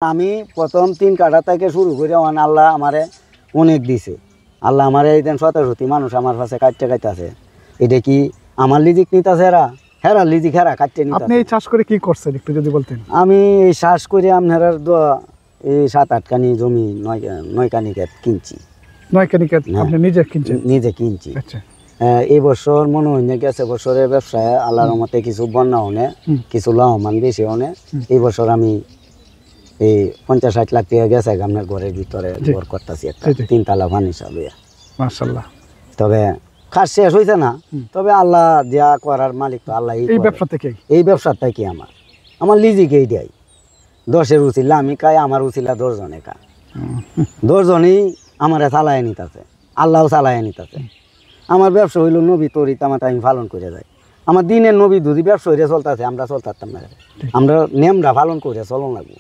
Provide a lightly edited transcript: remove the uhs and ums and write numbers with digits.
আমি প্রথম 3 কাঠা থেকে শুরু করে আল্লাহ আমারে অনেক দিছে। আল্লাহ আমারে এই দেন 17টি মানুষ আমার কাছে কাটতে আছে। এটা কি আমার লিজিক নিতেছে হেরা লিজিক হেরা কাটতে নিতেছে। আপনি এই চাষ করে কি করছেন একটু যদি বলতেন? আমি এই চাষ করে আপনার এই 7-8 কানি জমি 9 কানি ক্ষেত কিনছি। 9 কানি ক্ষেত আপনি নিজে কিনছেন? নিজে কিনছি। আচ্ছা। এই বছর মনে হয় গেছে বছরের ব্যবসায় আল্লাহর রহমতে কিছু বন্যা হনে কিছু লাভবান বেশি হনে। এই বছর আমি এই 50-60 লাখ টাকা গেছে আপনার ঘরের ভিতরে ঘর করতেছি একটা 3 তলা ফার্নিচার হিসাবে। মাশাআল্লাহ। তবে কাজ শেষ হয়েছে না, তবে আল্লাহ যা করার মালিক তো আল্লাহ। এই ব্যবসা থেকে কি আমার লিজিকেই দেয় 10-এর উচিলা আমি খাই, আমার উচিলা 10 জনে খায়। 10 জনেই আমার চালায় নিতেছে, আল্লাহও চালায় নিতেছে। আমার ব্যবসা হইল নবী তরি তামাতে আমি পালন করে যাই। আমার দিনের নবী যদি ব্যবসা হইলে চলতেছে আমরা চলতাম না, আমরা নেমরা পালন করে চলন লাগবো।